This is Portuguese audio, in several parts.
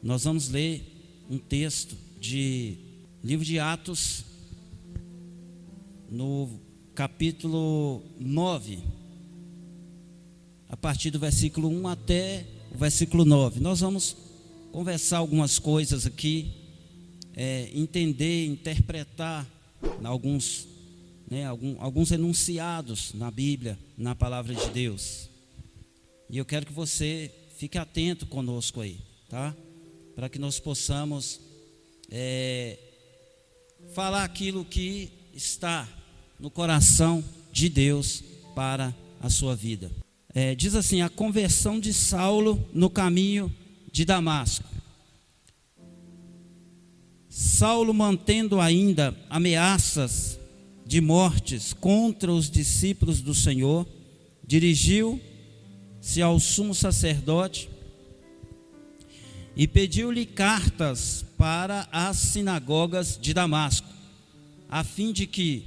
Nós vamos ler um texto de livro de Atos, no capítulo 9, a partir do versículo 1 até o versículo 9. Nós vamos conversar algumas coisas aqui, entender, interpretar alguns enunciados na Bíblia, na palavra de Deus. E eu quero que você fique atento conosco aí, tá? Para que nós possamos falar aquilo que está no coração de Deus para a sua vida. Diz assim: a conversão de Saulo no caminho de Damasco. Saulo, mantendo ainda ameaças de mortes contra os discípulos do Senhor, dirigiu-se ao sumo sacerdote e pediu-lhe cartas para as sinagogas de Damasco, a fim de que,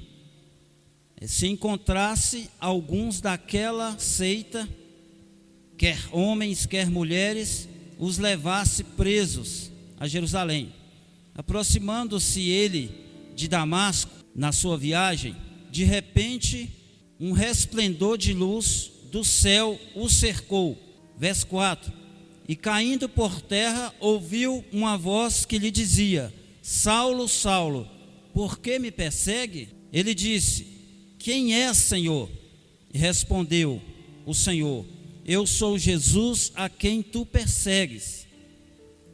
se encontrasse alguns daquela seita, quer homens, quer mulheres, os levasse presos a Jerusalém. Aproximando-se ele de Damasco, na sua viagem, de repente, um resplendor de luz do céu o cercou. Verso 4. E caindo por terra, ouviu uma voz que lhe dizia: Saulo, Saulo, por que me persegue? Ele disse: quem és, Senhor? E respondeu o Senhor: eu sou Jesus a quem tu persegues.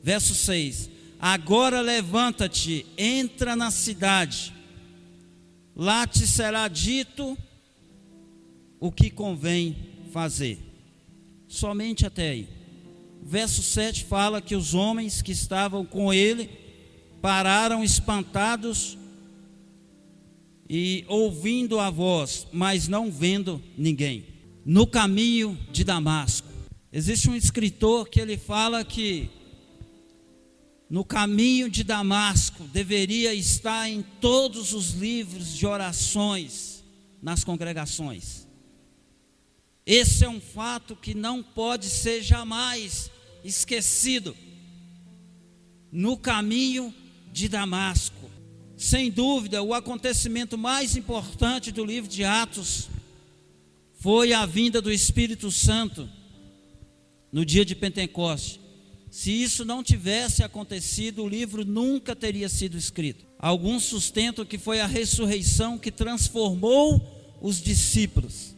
Verso 6. Agora levanta-te, entra na cidade, lá te será dito o que convém fazer. Somente até aí. Verso 7 fala que os homens que estavam com ele pararam espantados e ouvindo a voz, mas não vendo ninguém. No caminho de Damasco. Existe um escritor que ele fala que no caminho de Damasco deveria estar em todos os livros de orações nas congregações. Esse é um fato que não pode ser jamais esquecido. No caminho de Damasco, sem dúvida, o acontecimento mais importante do livro de Atos foi a vinda do Espírito Santo no dia de Pentecostes. Se isso não tivesse acontecido, o livro nunca teria sido escrito. Alguns sustentam que foi a ressurreição que transformou os discípulos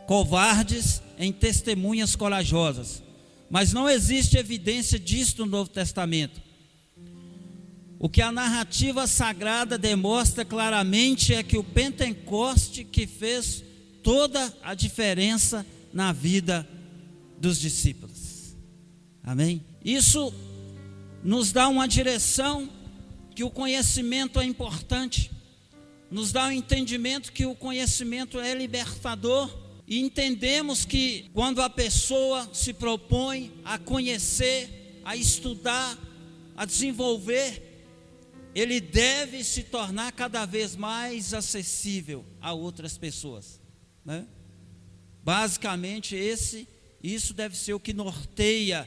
covardes em testemunhas corajosas. Mas não existe evidência disto no Novo Testamento. O que a narrativa sagrada demonstra claramente é que o Pentecoste que fez toda a diferença na vida dos discípulos. Amém? Isso nos dá uma direção que o conhecimento é importante. Nos dá um entendimento que o conhecimento é libertador. E entendemos que quando a pessoa se propõe a conhecer, a estudar, a desenvolver, ele deve se tornar cada vez mais acessível a outras pessoas, né? Basicamente isso deve ser o que norteia,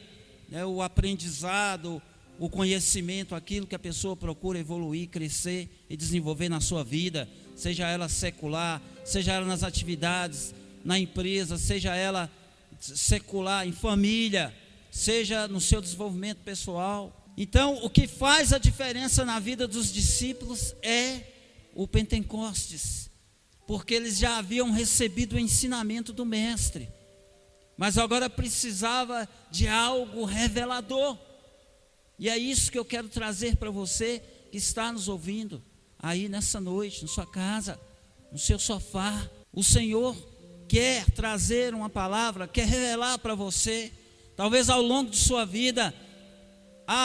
né, o aprendizado, o conhecimento, aquilo que a pessoa procura evoluir, crescer e desenvolver na sua vida, seja ela secular, seja ela nas atividades, na empresa, seja ela secular, em família, seja no seu desenvolvimento pessoal. Então, o que faz a diferença na vida dos discípulos é o Pentecostes, porque eles já haviam recebido o ensinamento do Mestre, mas agora precisava de algo revelador. E é isso que eu quero trazer para você que está nos ouvindo aí nessa noite, na sua casa, no seu sofá. O Senhor quer trazer uma palavra, quer revelar para você, talvez ao longo de sua vida.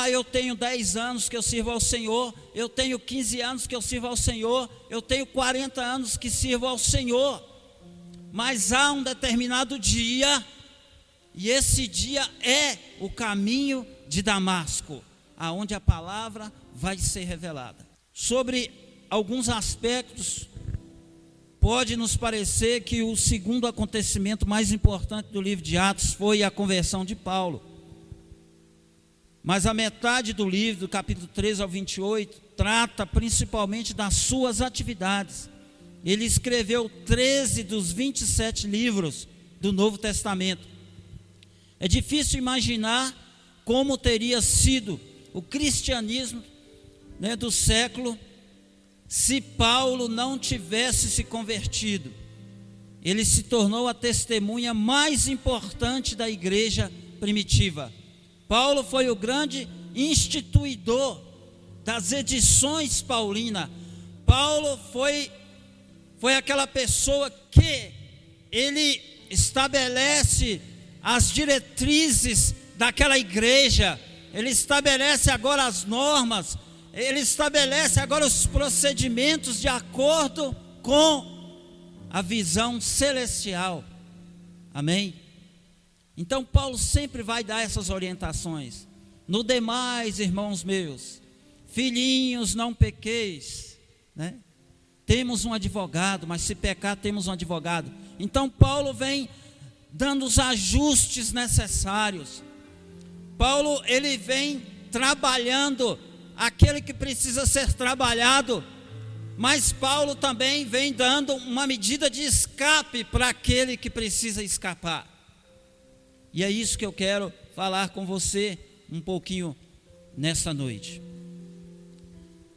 Eu tenho 10 anos que eu sirvo ao Senhor, eu tenho 15 anos que eu sirvo ao Senhor, eu tenho 40 anos que sirvo ao Senhor, mas há um determinado dia, e esse dia é o caminho de Damasco, aonde a palavra vai ser revelada. Sobre alguns aspectos, pode nos parecer que o segundo acontecimento mais importante do livro de Atos foi a conversão de Paulo. mas a metade do livro, do capítulo 13 ao 28, trata principalmente das suas atividades. Ele escreveu 13 dos 27 livros do Novo Testamento. É difícil imaginar como teria sido o cristianismo, do século se Paulo não tivesse se convertido. Ele se tornou a testemunha mais importante da igreja primitiva. Paulo foi o grande instituidor das edições paulinas. Paulo foi aquela pessoa que ele estabelece as diretrizes daquela igreja, ele estabelece agora as normas, ele estabelece agora os procedimentos de acordo com a visão celestial. Amém? Então Paulo sempre vai dar essas orientações. No demais, irmãos meus, filhinhos, não pequeis, Temos um advogado, mas se pecar temos um advogado. Então Paulo vem dando os ajustes necessários. Paulo, ele vem trabalhando aquele que precisa ser trabalhado, mas Paulo também vem dando uma medida de escape para aquele que precisa escapar. E é isso que eu quero falar com você um pouquinho nessa noite.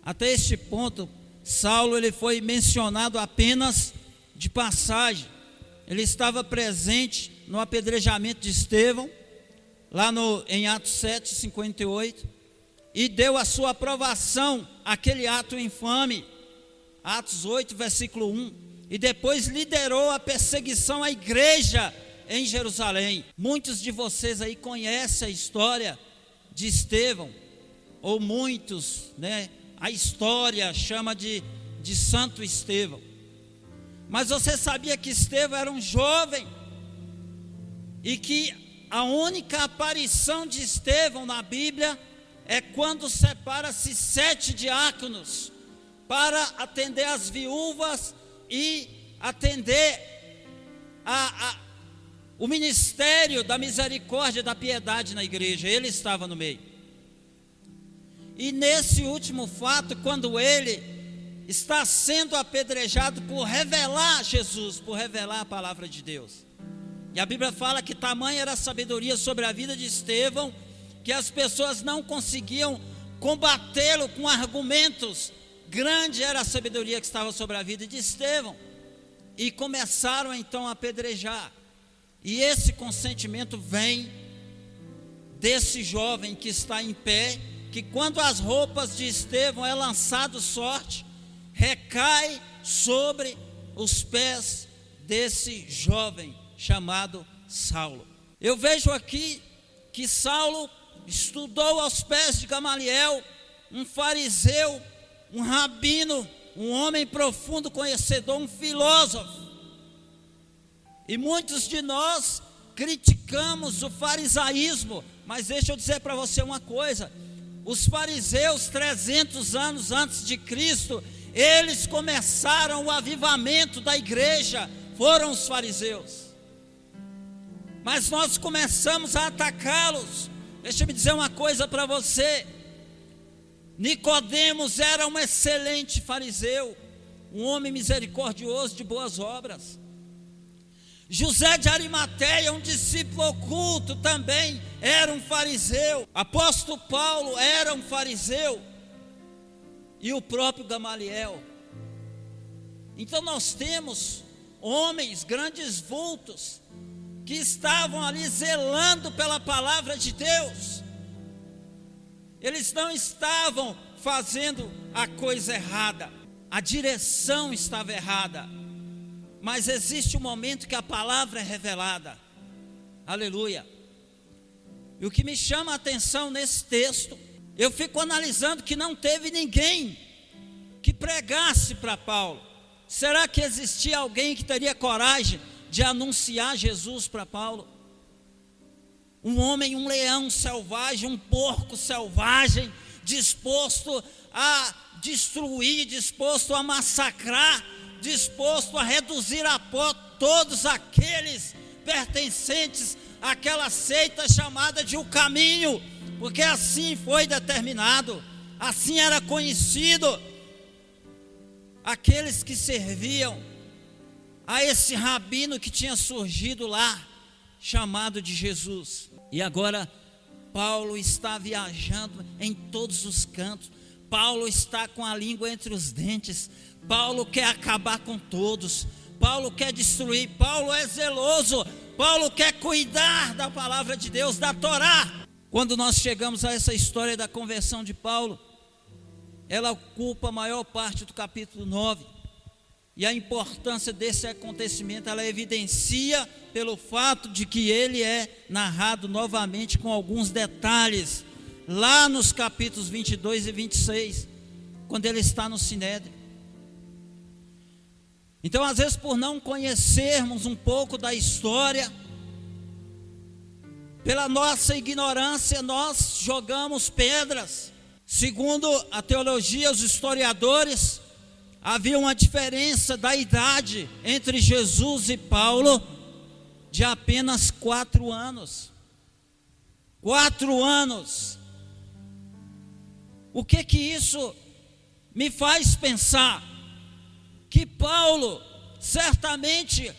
Até este ponto, Saulo, ele foi mencionado apenas de passagem. Ele estava presente no apedrejamento de Estevão, lá em Atos 7:58, e deu a sua aprovação àquele ato infame, Atos 8, versículo 1, e depois liderou a perseguição à igreja em Jerusalém. Muitos de vocês aí conhecem a história de Estevão, ou muitos, a história chama de Santo Estevão. Mas você sabia que Estevão era um jovem, e que a única aparição de Estevão na Bíblia é quando separa-se 7 diáconos para atender as viúvas e atender o ministério da misericórdia e da piedade na igreja. Ele estava no meio. E nesse último fato, quando ele está sendo apedrejado por revelar Jesus, por revelar a palavra de Deus. E a Bíblia fala que tamanha era a sabedoria sobre a vida de Estevão, que as pessoas não conseguiam combatê-lo com argumentos. Grande era a sabedoria que estava sobre a vida de Estevão. E começaram então a apedrejar. E esse consentimento vem desse jovem que está em pé, que quando as roupas de Estevão é lançado sorte, recai sobre os pés desse jovem chamado Saulo. Eu vejo aqui que Saulo estudou aos pés de Gamaliel, um fariseu, um rabino, um homem profundo conhecedor, um filósofo. E muitos de nós criticamos o farisaísmo, mas deixa eu dizer para você uma coisa: os fariseus, 300 anos antes de Cristo, eles começaram o avivamento da igreja, foram os fariseus. Mas nós começamos a atacá-los. Deixa eu me dizer uma coisa para você: Nicodemos era um excelente fariseu, um homem misericordioso de boas obras. José de Arimateia, um discípulo oculto, também era um fariseu. Apóstolo Paulo era um fariseu, e o próprio Gamaliel. Então nós temos homens, grandes vultos, que estavam ali zelando pela palavra de Deus. Eles não estavam fazendo a coisa errada, a direção estava errada, mas existe um momento que a palavra é revelada. Aleluia. E o que me chama a atenção nesse texto, eu fico analisando que não teve ninguém que pregasse para Paulo. Será que existia alguém que teria coragem de anunciar Jesus para Paulo? Um homem, um leão selvagem, um porco selvagem, disposto a destruir, disposto a massacrar, disposto a reduzir a pó todos aqueles pertencentes àquela seita chamada de o caminho, porque assim foi determinado, assim era conhecido aqueles que serviam a esse rabino que tinha surgido lá, chamado de Jesus. E agora Paulo está viajando em todos os cantos. Paulo está com a língua entre os dentes. Paulo quer acabar com todos. Paulo quer destruir. Paulo é zeloso. Paulo quer cuidar da palavra de Deus, da Torá. Quando nós chegamos a essa história da conversão de Paulo, ela ocupa a maior parte do capítulo 9. E a importância desse acontecimento, ela evidencia pelo fato de que ele é narrado novamente com alguns detalhes, lá nos capítulos 22 e 26, quando ele está no Sinédrio. Então, às vezes, por não conhecermos um pouco da história, pela nossa ignorância, nós jogamos pedras. Segundo a teologia, os historiadores, havia uma diferença da idade entre Jesus e Paulo de apenas 4 anos. 4 anos. O que isso me faz pensar? Que Paulo, certamente,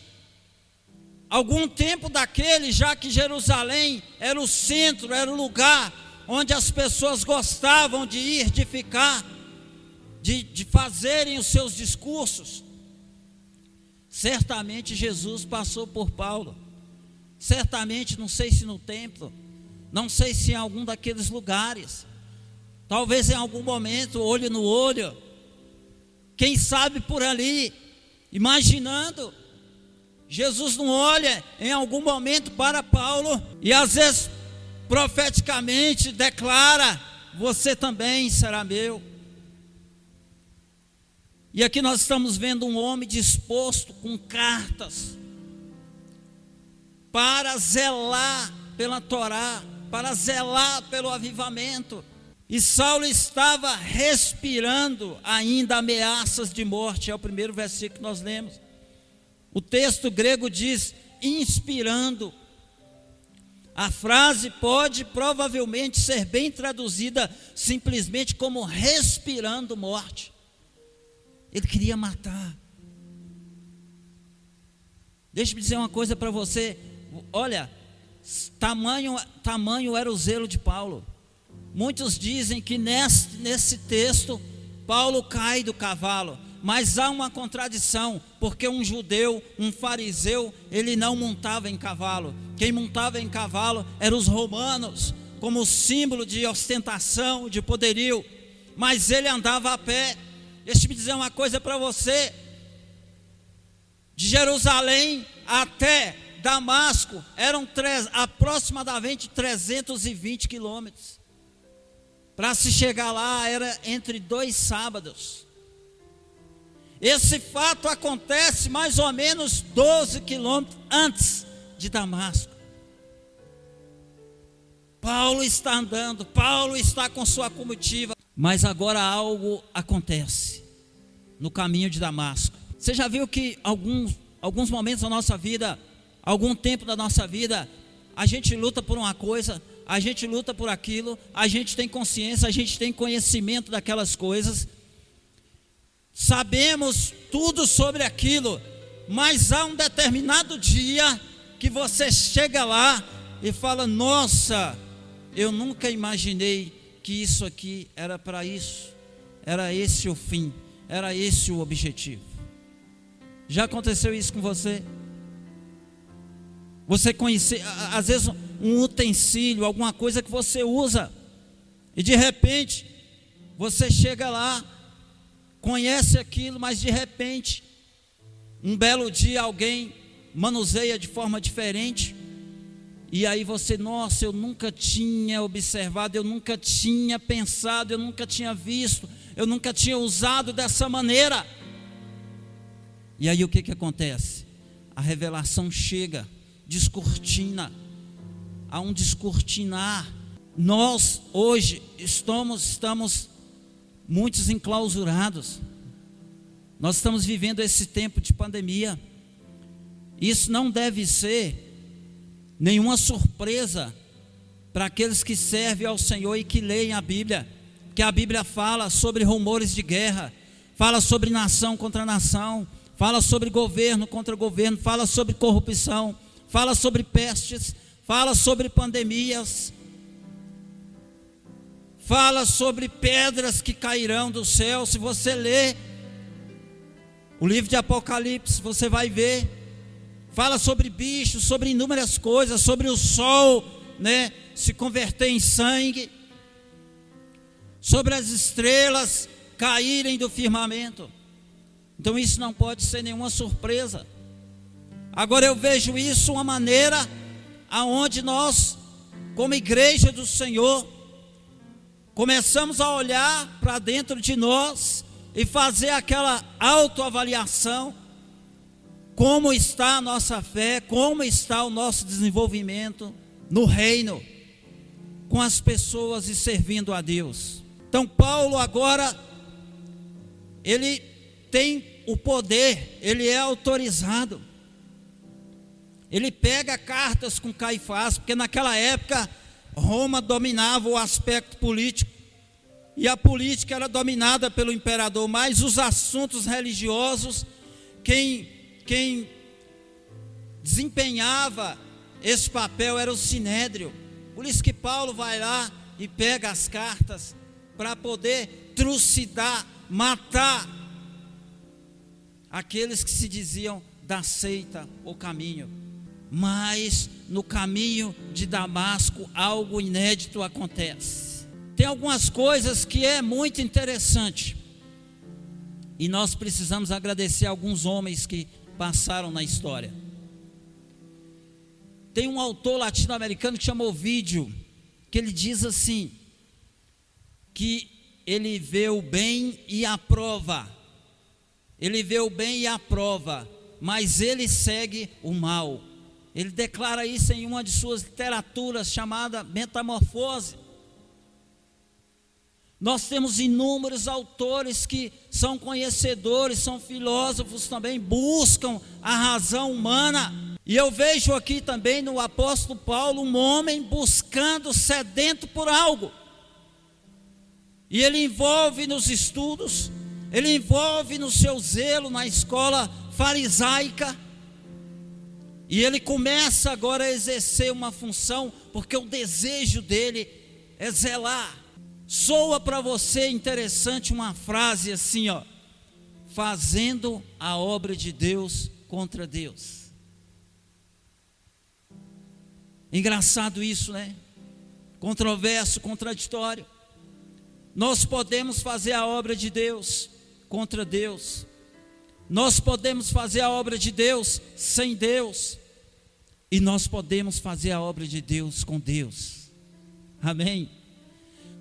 algum tempo daquele, já que Jerusalém era o centro, era o lugar onde as pessoas gostavam de ir, de ficar, de fazerem os seus discursos, certamente Jesus passou por Paulo. Certamente, não sei se no templo, não sei se em algum daqueles lugares, talvez em algum momento, olho no olho, quem sabe por ali, imaginando. Jesus não olha em algum momento para Paulo e às vezes profeticamente declara: você também será meu. E aqui nós estamos vendo um homem disposto com cartas para zelar pela Torá, para zelar pelo avivamento. E Saulo estava respirando ainda ameaças de morte. É o primeiro versículo que nós lemos. O texto grego diz inspirando. A frase pode provavelmente ser bem traduzida simplesmente como respirando morte. Ele queria matar. Deixa-me dizer uma coisa para você. Olha, tamanho era o zelo de Paulo. Muitos dizem que nesse texto Paulo cai do cavalo, mas há uma contradição, porque um judeu, um fariseu, ele não montava em cavalo. Quem montava em cavalo eram os romanos, como símbolo de ostentação, de poderio, mas ele andava a pé. Deixa-me dizer uma coisa para você: de Jerusalém até Damasco eram aproximadamente 320 quilômetros. Para se chegar lá era entre 2 sábados. Esse fato acontece mais ou menos 12 quilômetros antes de Damasco. Paulo está andando, Paulo está com sua comitiva, mas agora algo acontece no caminho de Damasco. Você já viu que alguns momentos da nossa vida, algum tempo da nossa vida, a gente luta por uma coisa, a gente luta por aquilo, a gente tem consciência, a gente tem conhecimento daquelas coisas, sabemos tudo sobre aquilo, mas há um determinado dia que você chega lá e fala: nossa, eu nunca imaginei que isso aqui era para isso, era esse o fim, era esse o objetivo. Já aconteceu isso com você? Você conhece, às vezes, um utensílio, alguma coisa que você usa, e de repente você chega lá, conhece aquilo, mas de repente um belo dia alguém manuseia de forma diferente, e aí você: nossa, eu nunca tinha observado, eu nunca tinha pensado, eu nunca tinha visto, eu nunca tinha usado dessa maneira. E aí o que acontece? A revelação chega, descortina, há um descortinar. Nós hoje estamos muitos enclausurados. Nós estamos vivendo esse tempo de pandemia. Isso não deve ser nenhuma surpresa para aqueles que servem ao Senhor e que leem a Bíblia, porque a Bíblia fala sobre rumores de guerra, fala sobre nação contra nação, fala sobre governo contra governo, fala sobre corrupção, fala sobre pestes, fala sobre pandemias, fala sobre pedras que cairão do céu. Se você ler o livro de Apocalipse, você vai ver, fala sobre bichos, sobre inúmeras coisas, sobre o sol, se converter em sangue, sobre as estrelas caírem do firmamento. Então isso não pode ser nenhuma surpresa. Agora eu vejo isso uma maneira aonde nós, como igreja do Senhor, começamos a olhar para dentro de nós e fazer aquela autoavaliação. Como está a nossa fé, como está o nosso desenvolvimento no reino, com as pessoas e servindo a Deus. Então Paulo agora, ele tem o poder, ele é autorizado. Ele pega cartas com Caifás, porque naquela época Roma dominava o aspecto político, e a política era dominada pelo imperador, mas os assuntos religiosos, quem desempenhava esse papel era o sinédrio. Por isso que Paulo vai lá e pega as cartas para poder trucidar, matar aqueles que se diziam da seita ou caminho. Mas no caminho de Damasco algo inédito acontece. Tem algumas coisas que é muito interessante, e nós precisamos agradecer a alguns homens que passaram na história. Tem um autor latino-americano que chamou Ovídio, que ele diz assim, que ele vê o bem e aprova. Ele vê o bem e aprova, mas ele segue o mal. Ele declara isso em uma de suas literaturas chamada Metamorfose. Nós temos inúmeros autores que são conhecedores, são filósofos também, buscam a razão humana. E eu vejo aqui também no apóstolo Paulo um homem buscando, sedento por algo. E ele envolve nos estudos, ele envolve no seu zelo na escola farisaica. E ele começa agora a exercer uma função, porque o desejo dele é zelar. Soa para você interessante uma frase assim, fazendo a obra de Deus contra Deus. Engraçado isso, né? Controverso, contraditório. Nós podemos fazer a obra de Deus contra Deus. Nós podemos fazer a obra de Deus sem Deus. E nós podemos fazer a obra de Deus com Deus. Amém?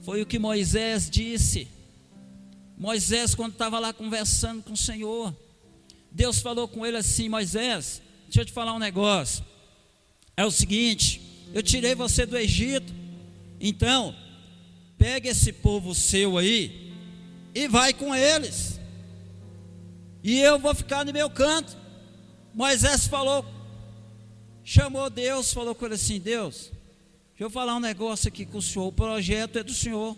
Foi o que Moisés disse. Moisés, quando estava lá conversando com o Senhor, Deus falou com ele assim: Moisés, deixa eu te falar um negócio. É o seguinte, eu tirei você do Egito, então pega esse povo seu aí e vai com eles, e eu vou ficar no meu canto. Moisés falou, chamou Deus, falou com ele assim: Deus, deixa eu falar um negócio aqui com o senhor, o projeto é do senhor,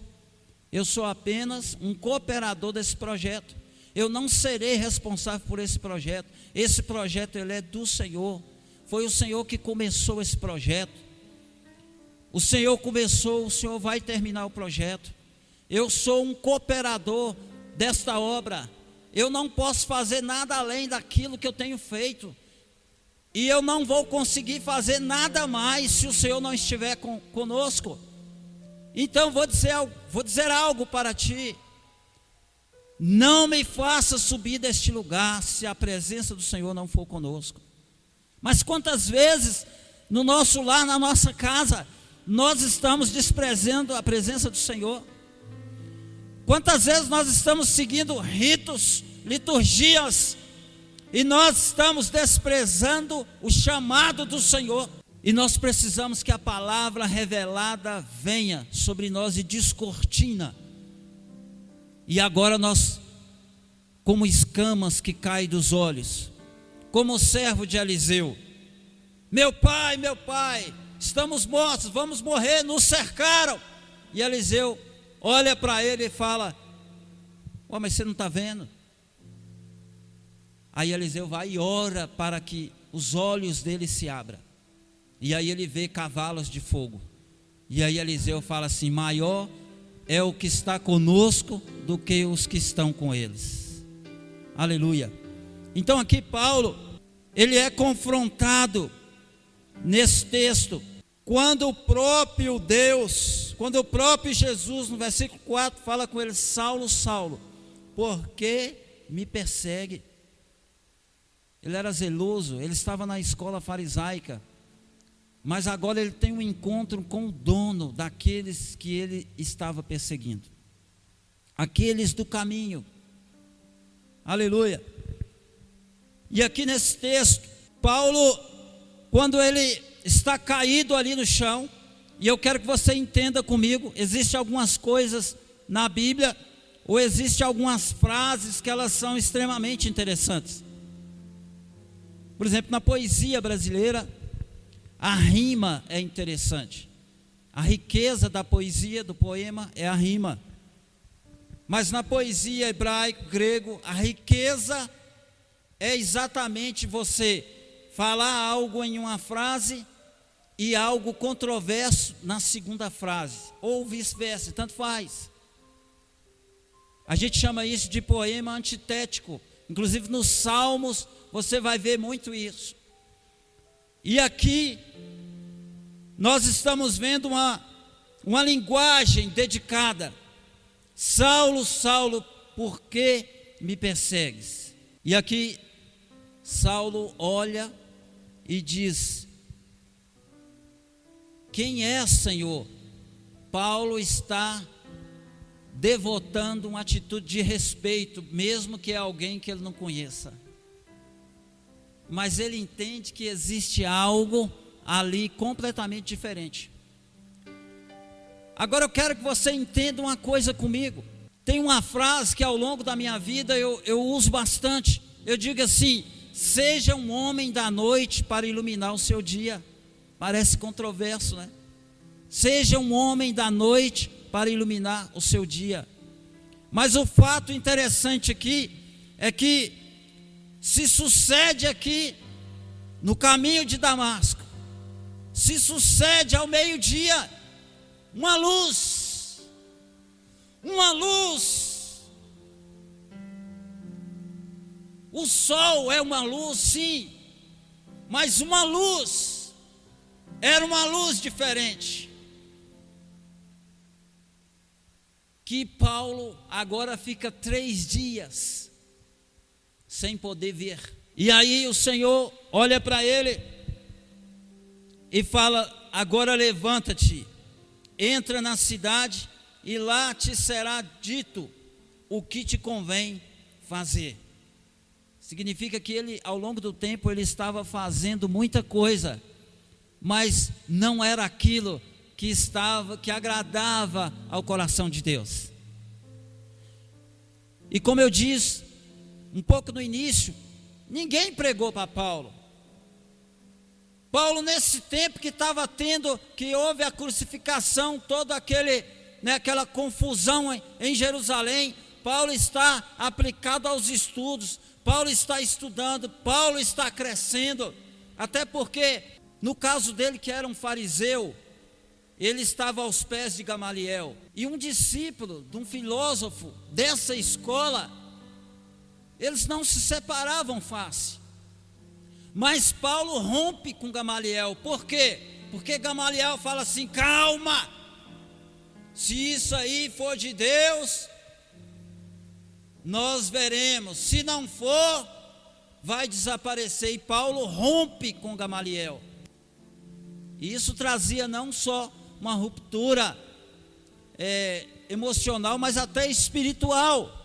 eu sou apenas um cooperador desse projeto, eu não serei responsável por esse projeto ele é do Senhor. Foi o Senhor que começou esse projeto. O Senhor começou, o Senhor vai terminar o projeto. Eu sou um cooperador desta obra. Eu não posso fazer nada além daquilo que eu tenho feito. E eu não vou conseguir fazer nada mais se o Senhor não estiver conosco. Então vou dizer algo para ti. Não me faça subir deste lugar se a presença do Senhor não for conosco. Mas quantas vezes no nosso lar, na nossa casa, nós estamos desprezando a presença do Senhor? Quantas vezes nós estamos seguindo ritos, liturgias, e nós estamos desprezando o chamado do Senhor? E nós precisamos que a palavra revelada venha sobre nós e descortina. E agora nós, como escamas que caem dos olhos, como o servo de Eliseu: meu pai, estamos mortos, vamos morrer, nos cercaram. E Eliseu olha para ele e fala: "Ué, mas você não está vendo?" Aí Eliseu vai e ora para que os olhos dele se abram. E aí ele vê cavalos de fogo. E aí Eliseu fala assim: "Maior é o que está conosco do que os que estão com eles." Aleluia. Então aqui Paulo, ele é confrontado nesse texto, quando o próprio Deus, quando o próprio Jesus, no versículo 4, fala com ele: "Saulo, Saulo, por que me persegue?" Ele era zeloso, ele estava na escola farisaica, mas agora ele tem um encontro com o dono daqueles que ele estava perseguindo, aqueles do caminho. Aleluia. E aqui nesse texto, Paulo, quando ele está caído ali no chão, e eu quero que você entenda comigo, existem algumas coisas na Bíblia, ou existem algumas frases que elas são extremamente interessantes. Por exemplo, na poesia brasileira, a rima é interessante. A riqueza da poesia, do poema, é a rima. Mas na poesia hebraico, grego, a riqueza é exatamente você falar algo em uma frase e algo controverso na segunda frase, ou vice-versa, tanto faz. A gente chama isso de poema antitético. Inclusive nos Salmos você vai ver muito isso. E aqui nós estamos vendo uma linguagem dedicada: "Saulo, Saulo, por que me persegues?" E aqui Saulo olha e diz: "Quem é, Senhor?" Paulo está devotando uma atitude de respeito, mesmo que é alguém que ele não conheça. Mas ele entende que existe algo ali completamente diferente. Agora eu quero que você entenda uma coisa comigo. Tem uma frase que ao longo da minha vida eu uso bastante. Eu digo assim: seja um homem da noite para iluminar o seu dia. Parece controverso, né? Seja um homem da noite para iluminar o seu dia. Mas o fato interessante aqui é que se sucede aqui no caminho de Damasco, se sucede ao meio-dia uma luz, o sol é uma luz, sim, mas uma luz, era uma luz diferente, que Paulo agora fica 3 dias sem poder ver. E aí o Senhor olha para ele e fala: "Agora levanta-te, entra na cidade e lá te será dito o que te convém fazer." Significa que ele, ao longo do tempo, ele estava fazendo muita coisa, mas não era aquilo que agradava ao coração de Deus. E como eu disse um pouco no início, ninguém pregou para Paulo. Paulo, nesse tempo que houve a crucificação, toda aquela confusão em Jerusalém, Paulo está aplicado aos estudos, Paulo está estudando, Paulo está crescendo, até porque, no caso dele, que era um fariseu, ele estava aos pés de Gamaliel, e um discípulo de um filósofo dessa escola, eles não se separavam fácil. Mas Paulo rompe com Gamaliel. Por quê? Porque Gamaliel fala assim: "Calma, se isso aí for de Deus, nós veremos, se não for, vai desaparecer." E Paulo rompe com Gamaliel. E isso trazia não só uma ruptura emocional, mas até espiritual.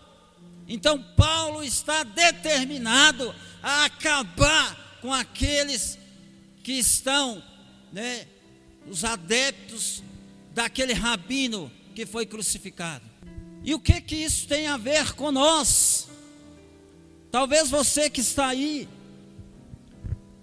Então Paulo está determinado a acabar com aqueles que estão, os adeptos daquele rabino que foi crucificado. E o que isso tem a ver com nós? Talvez você que está aí,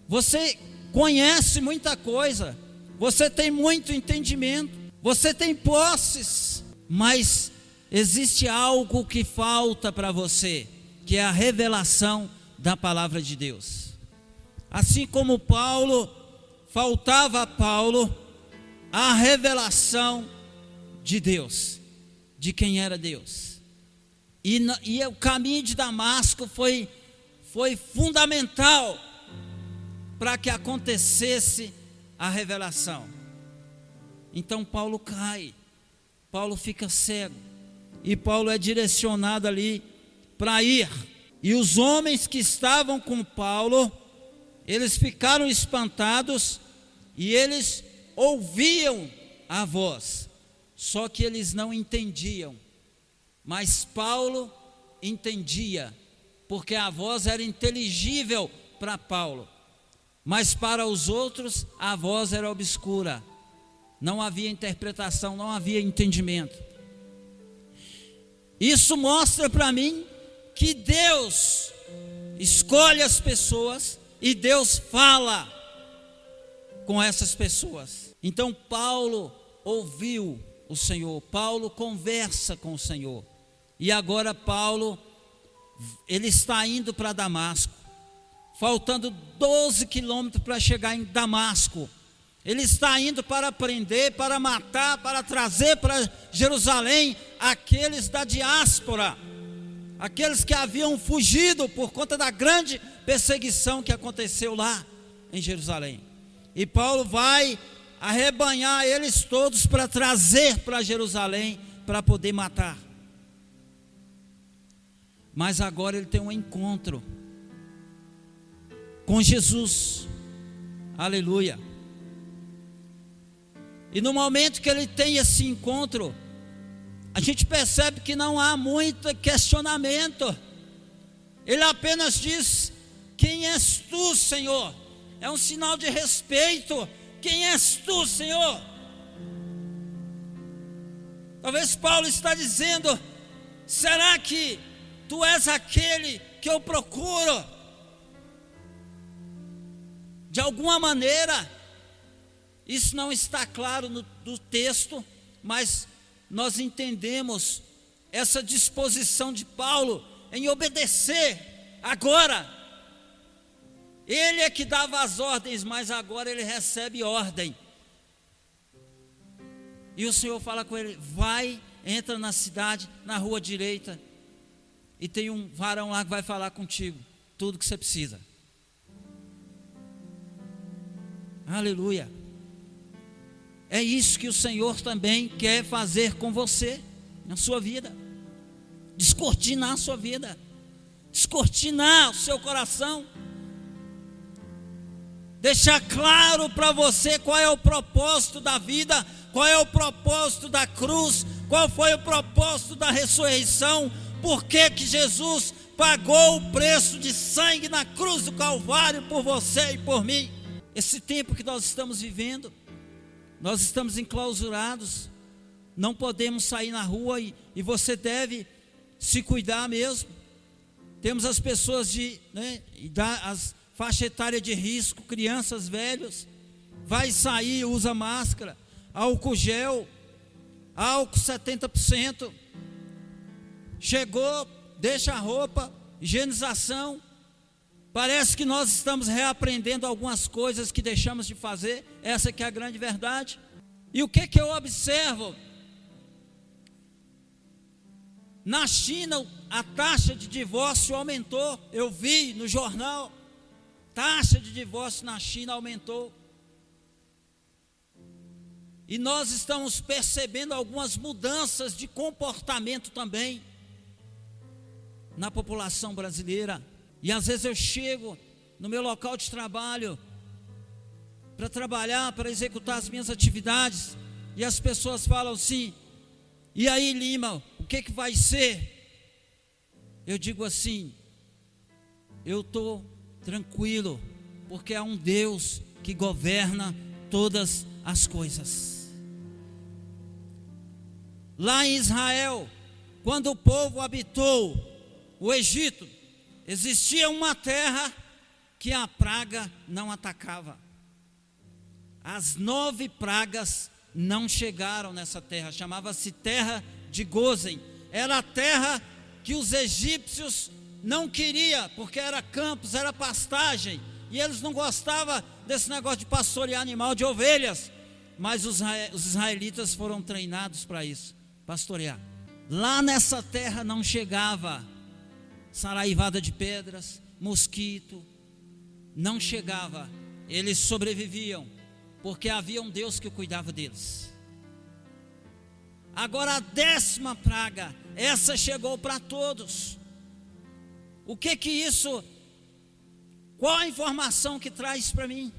você conhece muita coisa, você tem muito entendimento, você tem posses, mas existe algo que falta para você, que é a revelação da palavra de Deus. Assim como Paulo, faltava a Paulo a revelação de Deus, de quem era Deus. E o caminho de Damasco foi fundamental para que acontecesse a revelação. Então Paulo cai, Paulo fica cego, e Paulo é direcionado ali para ir. E os homens que estavam com Paulo, eles ficaram espantados, e eles ouviam a voz, só que eles não entendiam. Mas Paulo entendia, porque a voz era inteligível para Paulo, mas para os outros a voz era obscura, não havia interpretação, não havia entendimento. Isso mostra para mim que Deus escolhe as pessoas e Deus fala com essas pessoas. Então Paulo ouviu o Senhor, Paulo conversa com o Senhor, e agora Paulo, ele está indo para Damasco, faltando 12 quilômetros para chegar em Damasco. Ele está indo para prender, para matar, para trazer para Jerusalém aqueles da diáspora, aqueles que haviam fugido por conta da grande perseguição que aconteceu lá em Jerusalém. E Paulo vai arrebanhar eles todos para trazer para Jerusalém, para poder matar. Mas agora ele tem um encontro com Jesus, aleluia. E no momento que ele tem esse encontro, a gente percebe que não há muito questionamento. Ele apenas diz: quem és tu, Senhor? É um sinal de respeito. Quem és tu, Senhor? Talvez Paulo está dizendo: será que tu és aquele que eu procuro? De alguma maneira, isso não está claro no texto, mas nós entendemos essa disposição de Paulo em obedecer. Agora, ele é que dava as ordens, mas agora ele recebe ordem. E o Senhor fala com ele: vai, entra na cidade, na rua direita, e tem um varão lá que vai falar contigo tudo que você precisa. Aleluia. É isso que o Senhor também quer fazer com você, na sua vida. Descortinar a sua vida, descortinar o seu coração, deixar claro para você qual é o propósito da vida, qual é o propósito da cruz, qual foi o propósito da ressurreição, por que Jesus pagou o preço de sangue na cruz do Calvário por você e por mim. Esse tempo que nós estamos vivendo, nós estamos enclausurados, não podemos sair na rua, e você deve se cuidar mesmo. Temos as pessoas as faixa etária de risco, crianças, velhos, vai sair, usa máscara, álcool gel, álcool 70%, chegou, deixa a roupa, higienização. Parece que nós estamos reaprendendo algumas coisas que deixamos de fazer, essa que é a grande verdade. E o que eu observo? Na China, a taxa de divórcio aumentou. Eu vi no jornal, taxa de divórcio na China aumentou. E nós estamos percebendo algumas mudanças de comportamento também na população brasileira. E às vezes eu chego no meu local de trabalho para trabalhar, para executar as minhas atividades, e as pessoas falam assim: e aí, Lima, o que vai ser? Eu digo assim: eu estou tranquilo, porque há um Deus que governa todas as coisas. Lá em Israel, quando o povo habitou o Egito, existia uma terra que a praga não atacava. as 9 pragas não chegaram nessa terra. Chamava-se terra de Gósen. Era a terra que os egípcios não queriam, porque era campos, era pastagem, e eles não gostavam desse negócio de pastorear animal, de ovelhas. Mas os israelitas foram treinados para isso, pastorear. Lá nessa terra não chegava saraivada de pedras, mosquito, não chegava. Eles sobreviviam, porque havia um Deus que cuidava deles. Agora a 10ª praga, essa chegou para todos. O que isso, qual a informação que traz para mim?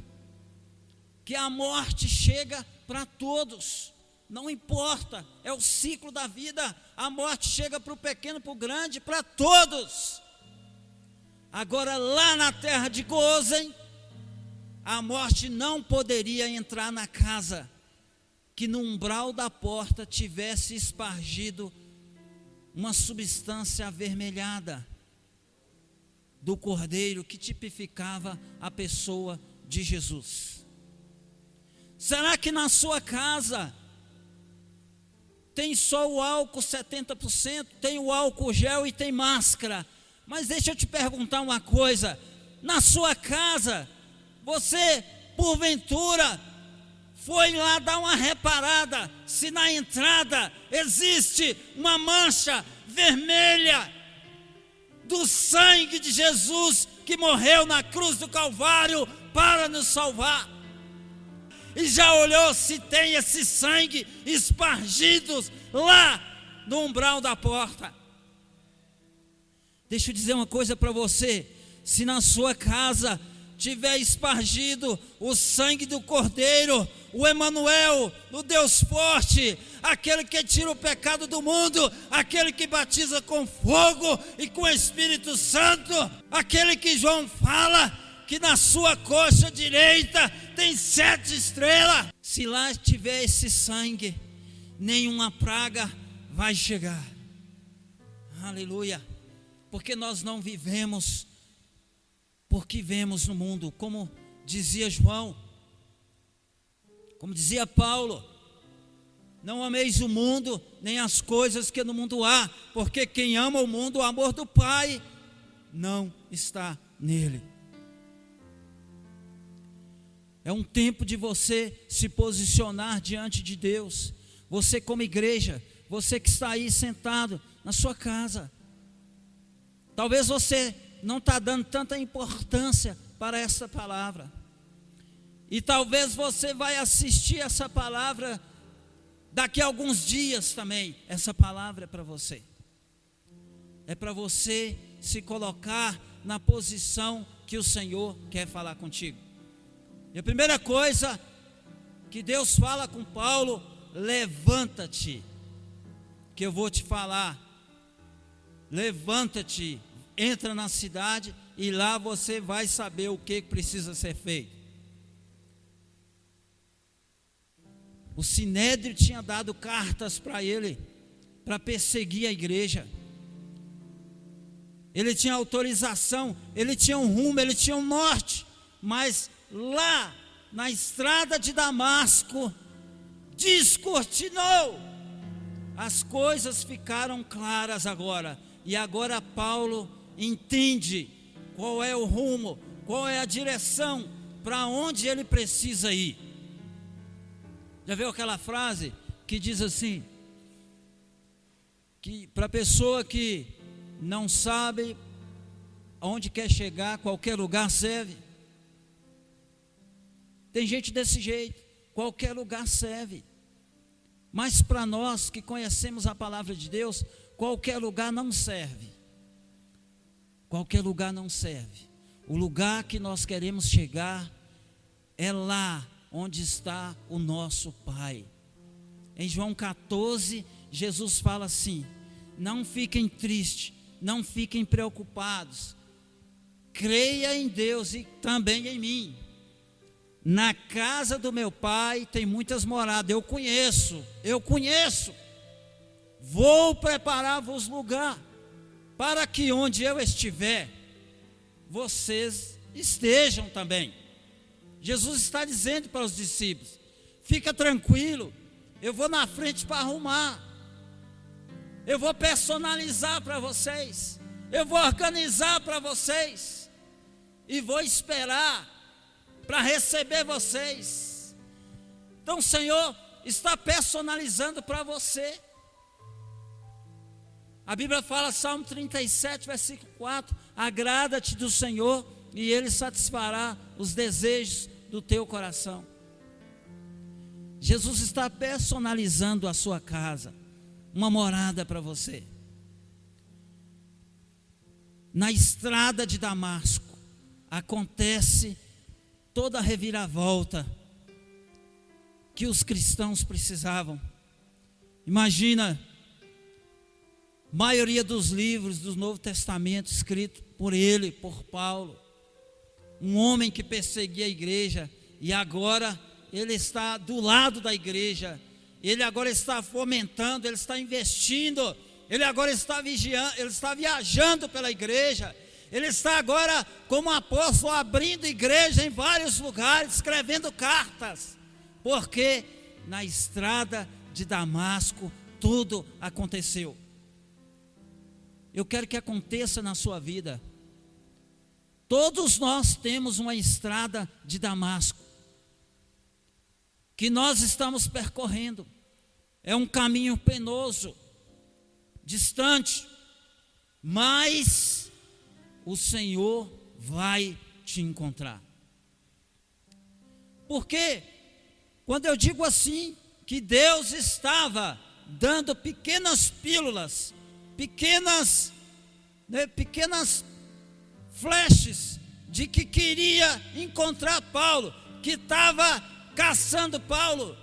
Que a morte chega para todos, não importa, é o ciclo da vida. A morte chega para o pequeno, para o grande, para todos. Agora lá na terra de Gósen, a morte não poderia entrar na casa que no umbral da porta tivesse espargido uma substância avermelhada do cordeiro, que tipificava a pessoa de Jesus. Será que na sua casa tem só o álcool 70%, tem o álcool gel e tem máscara? Mas deixa eu te perguntar uma coisa: na sua casa, você porventura foi lá dar uma reparada se na entrada existe uma mancha vermelha do sangue de Jesus, que morreu na cruz do Calvário para nos salvar? E já olhou se tem esse sangue espargidos lá no umbral da porta? Deixa eu dizer uma coisa para você: se na sua casa tiver espargido o sangue do Cordeiro, o Emanuel, o Deus forte, aquele que tira o pecado do mundo, aquele que batiza com fogo e com o Espírito Santo, aquele que João fala que na sua coxa direita tem 7 estrelas, se lá tiver esse sangue, nenhuma praga vai chegar. Aleluia. Porque nós não vivemos porque vemos no mundo, como dizia João, como dizia Paulo: não ameis o mundo, nem as coisas que no mundo há, porque quem ama o mundo, o amor do Pai não está nele. É um tempo de você se posicionar diante de Deus. Você como igreja, você que está aí sentado na sua casa, talvez você não está dando tanta importância para essa palavra, e talvez você vai assistir essa palavra daqui a alguns dias também. Essa palavra é para você, é para você se colocar na posição que o Senhor quer falar contigo. E a primeira coisa que Deus fala com Paulo: levanta-te, que eu vou te falar. Levanta-te, entra na cidade e lá você vai saber o que precisa ser feito. O Sinédrio tinha dado cartas para ele, para perseguir a igreja. Ele tinha autorização, ele tinha um rumo, ele tinha um norte. Mas lá na estrada de Damasco, descortinou. As coisas ficaram claras agora. E agora Paulo entende qual é o rumo, qual é a direção, para onde ele precisa ir. Já viu aquela frase que diz assim, que para a pessoa que não sabe aonde quer chegar, qualquer lugar serve? Tem gente desse jeito, qualquer lugar serve. Mas para nós que conhecemos a palavra de Deus, qualquer lugar não serve. Qualquer lugar não serve. O lugar que nós queremos chegar é lá onde está o nosso Pai. Em João 14, Jesus fala assim: não fiquem tristes, não fiquem preocupados, creia em Deus e também em mim. Na casa do meu Pai tem muitas moradas, eu conheço. Vou preparar-vos lugar, para que onde eu estiver, vocês estejam também. Jesus está dizendo para os discípulos: fica tranquilo, eu vou na frente para arrumar, eu vou personalizar para vocês, eu vou organizar para vocês, e vou esperar para receber vocês. Então o Senhor está personalizando para você. A Bíblia fala, Salmo 37, versículo 4: agrada-te do Senhor e Ele satisfará os desejos do teu coração. Jesus está personalizando a sua casa, uma morada para você. Na estrada de Damasco acontece toda a reviravolta que os cristãos precisavam. Imagina, maioria dos livros do Novo Testamento escritos por ele, por Paulo, um homem que perseguia a igreja, e agora ele está do lado da igreja, ele agora está fomentando, ele está investindo, ele agora está vigiando, ele está viajando pela igreja, ele está agora como apóstolo abrindo igreja em vários lugares, escrevendo cartas, porque na estrada de Damasco tudo aconteceu. Eu quero que aconteça na sua vida. Todos nós temos uma estrada de Damasco que nós estamos percorrendo. É um caminho penoso, distante, mas o Senhor vai te encontrar. Porque quando eu digo assim, que Deus estava dando pequenas pílulas, pequenas flashes de que queria encontrar Paulo, que estava caçando Paulo.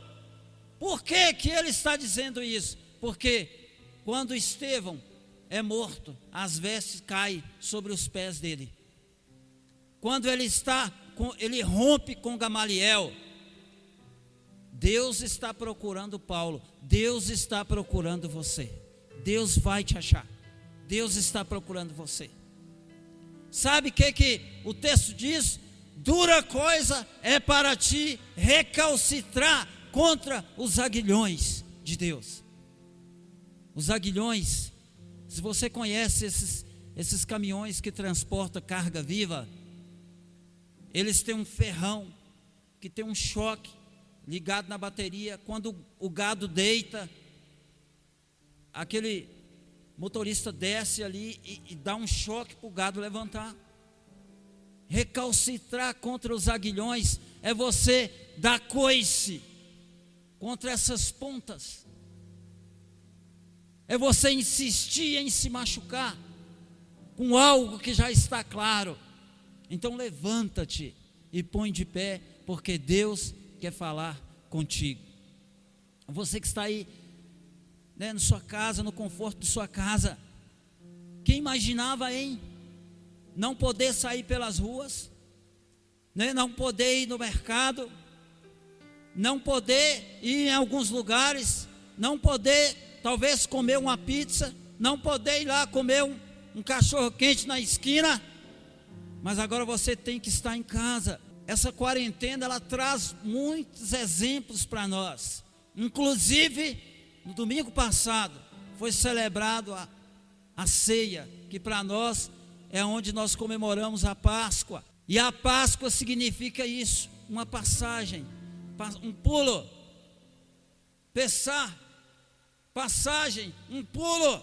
Por que que ele está dizendo isso? Porque quando Estevão é morto, as vestes caem sobre os pés dele. Quando ele rompe com Gamaliel, Deus está procurando Paulo, Deus está procurando você. Deus vai te achar. Deus está procurando você. Sabe o que o texto diz? Dura coisa é para ti recalcitrar contra os aguilhões de Deus. Os aguilhões, se você conhece esses caminhões que transportam carga viva, eles têm um ferrão que tem um choque ligado na bateria. Quando o gado deita, aquele motorista desce ali e dá um choque para o gado levantar. Recalcitrar contra os aguilhões é você dar coice contra essas pontas, é você insistir em se machucar com algo que já está claro. Então levanta-te e põe de pé, porque Deus quer falar contigo. Você que está aí, na sua casa, no conforto de sua casa, quem imaginava em não poder sair pelas ruas, não poder ir no mercado, não poder ir em alguns lugares, não poder talvez comer uma pizza, não poder ir lá comer um cachorro quente na esquina, mas agora você tem que estar em casa. Essa quarentena, ela traz muitos exemplos para nós. Inclusive, no domingo passado, foi celebrado a ceia, que para nós é onde nós comemoramos a Páscoa. E a Páscoa significa isso, uma passagem, um pulo, passagem, um pulo.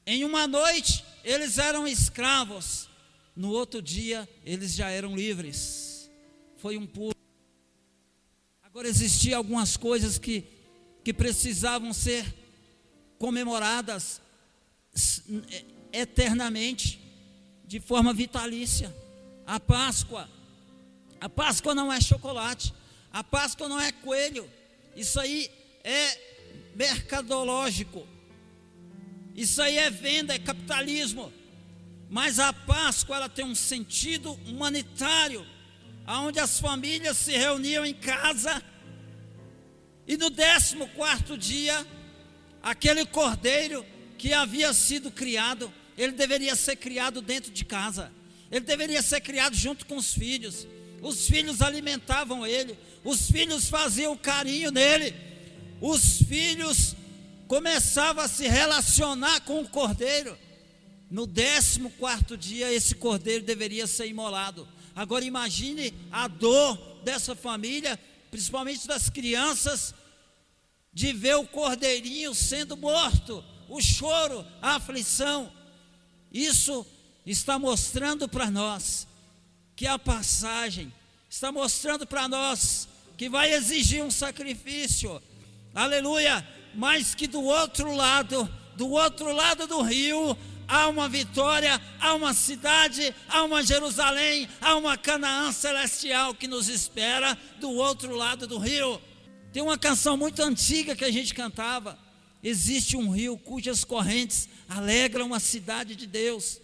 Em uma noite, eles eram escravos, no outro dia, eles já eram livres. Foi um pulo. Agora existiam algumas coisas que precisavam ser comemoradas eternamente, de forma vitalícia. A Páscoa não é chocolate, a Páscoa não é coelho, isso aí é mercadológico, isso aí é venda, é capitalismo. Mas a Páscoa, ela tem um sentido humanitário, onde as famílias se reuniam em casa, e no 14º dia, aquele cordeiro que havia sido criado, ele deveria ser criado dentro de casa, ele deveria ser criado junto com os filhos, os filhos alimentavam ele, os filhos faziam carinho nele, os filhos começavam a se relacionar com o cordeiro. No 14º dia, esse cordeiro deveria ser imolado. Agora imagine a dor dessa família, principalmente das crianças, de ver o cordeirinho sendo morto, o choro, a aflição. Isso está mostrando para nós que a passagem, está mostrando para nós que vai exigir um sacrifício, aleluia, mas que do outro lado do rio, há uma vitória, há uma cidade, há uma Jerusalém, há uma Canaã celestial que nos espera do outro lado do rio. Tem uma canção muito antiga que a gente cantava: existe um rio cujas correntes alegram a cidade de Deus,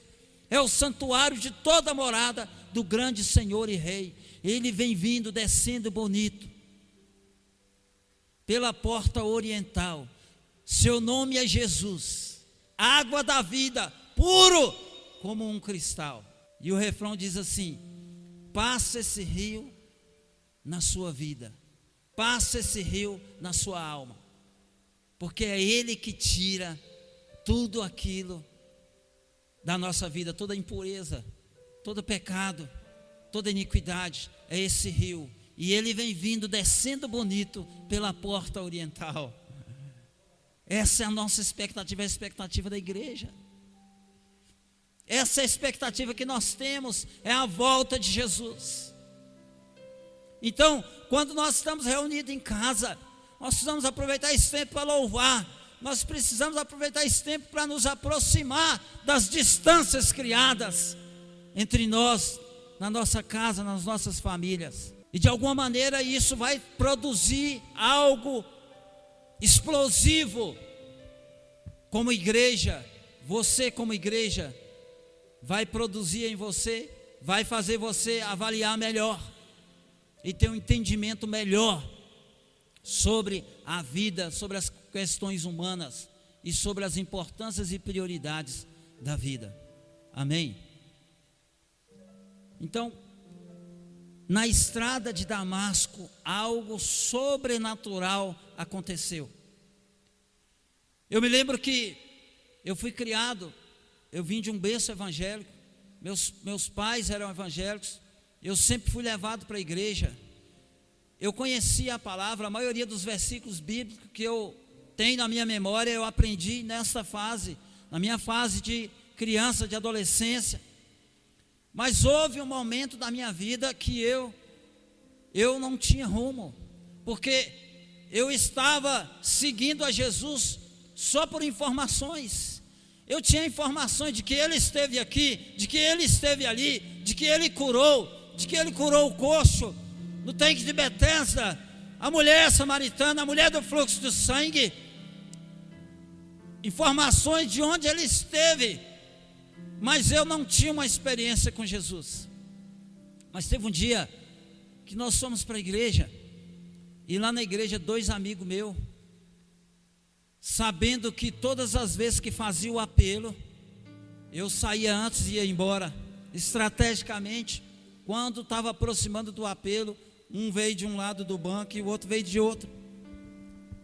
é o santuário de toda a morada do grande Senhor e Rei. Ele vem vindo, descendo bonito, pela porta oriental, seu nome é Jesus, água da vida, puro como um cristal. E o refrão diz assim: passa esse rio na sua vida, passa esse rio na sua alma, porque é Ele que tira tudo aquilo da nossa vida, toda impureza, todo pecado, toda iniquidade, é esse rio. E Ele vem vindo, descendo bonito pela porta oriental. Essa é a nossa expectativa, a expectativa da igreja. Essa é a expectativa que nós temos, é a volta de Jesus. Então, quando nós estamos reunidos em casa, nós precisamos aproveitar esse tempo para louvar, nós precisamos aproveitar esse tempo para nos aproximar das distâncias criadas entre nós, na nossa casa, nas nossas famílias. E de alguma maneira isso vai produzir algo explosivo. Como igreja, você como igreja, vai produzir em você, vai fazer você avaliar melhor e ter um entendimento melhor sobre a vida, sobre as questões humanas e sobre as importâncias e prioridades da vida. Amém? Então, na estrada de Damasco, algo sobrenatural aconteceu. Eu me lembro que eu fui criado, eu vim de um berço evangélico, meus pais eram evangélicos, eu sempre fui levado para a igreja, eu conhecia a palavra, a maioria dos versículos bíblicos que eu tenho na minha memória, eu aprendi nessa fase, na minha fase de criança, de adolescência. Mas houve um momento da minha vida que eu não tinha rumo, porque eu estava seguindo a Jesus só por informações. Eu tinha informações de que Ele esteve aqui, de que Ele esteve ali, de que Ele curou, o coxo no tanque de Betesda, a mulher samaritana, a mulher do fluxo do sangue. Informações de onde Ele esteve, mas eu não tinha uma experiência com Jesus. Mas teve um dia que nós fomos para a igreja, e lá na igreja 2 amigos meus, sabendo que todas as vezes que fazia o apelo, eu saía antes e ia embora, estrategicamente. Quando estava aproximando do apelo, um veio de um lado do banco e o outro veio de outro.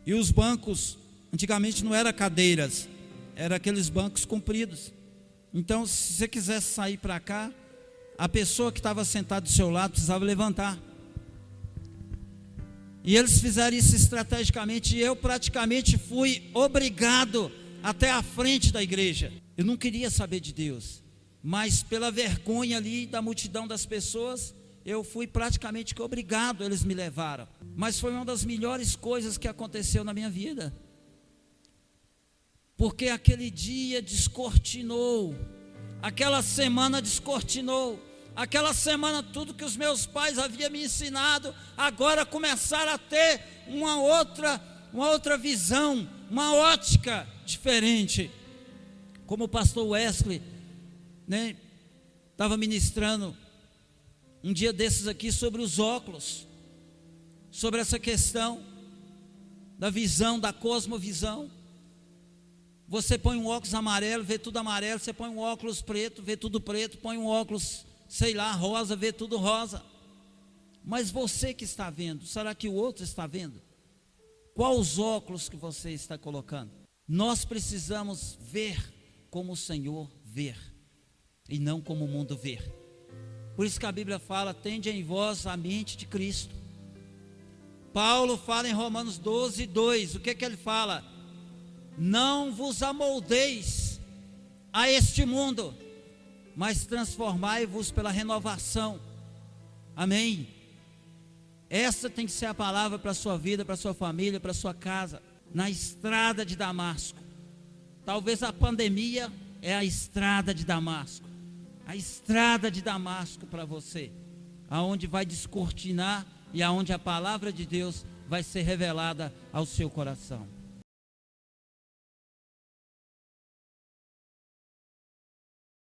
E os bancos, antigamente não eram cadeiras, eram aqueles bancos compridos. Então, se você quisesse sair para cá, a pessoa que estava sentada do seu lado precisava levantar. E eles fizeram isso estrategicamente, e eu praticamente fui obrigado até a frente da igreja. Eu não queria saber de Deus, mas pela vergonha ali da multidão das pessoas, eu fui praticamente que obrigado, eles me levaram. Mas foi uma das melhores coisas que aconteceu na minha vida, porque aquele dia descortinou, aquela semana descortinou, aquela semana tudo que os meus pais haviam me ensinado, agora começaram a ter uma outra visão, uma ótica diferente. Como o pastor Wesley, estava ministrando um dia desses aqui sobre os óculos, sobre essa questão da visão, da cosmovisão. Você põe um óculos amarelo, vê tudo amarelo. Você põe um óculos preto, vê tudo preto. Põe um óculos, sei lá, rosa, vê tudo rosa. Mas você que está vendo, será que o outro está vendo? Quais os óculos que você está colocando? Nós precisamos ver como o Senhor vê, e não como o mundo vê. Por isso que a Bíblia fala: tende em vós a mente de Cristo. Paulo fala em Romanos 12, 2, o que ele fala? Não vos amoldeis a este mundo, mas transformai-vos pela renovação. Amém? Essa tem que ser a palavra para a sua vida, para a sua família, para a sua casa. Na estrada de Damasco. Talvez a pandemia é a estrada de Damasco. A estrada de Damasco para você, aonde vai descortinar e aonde a palavra de Deus vai ser revelada ao seu coração.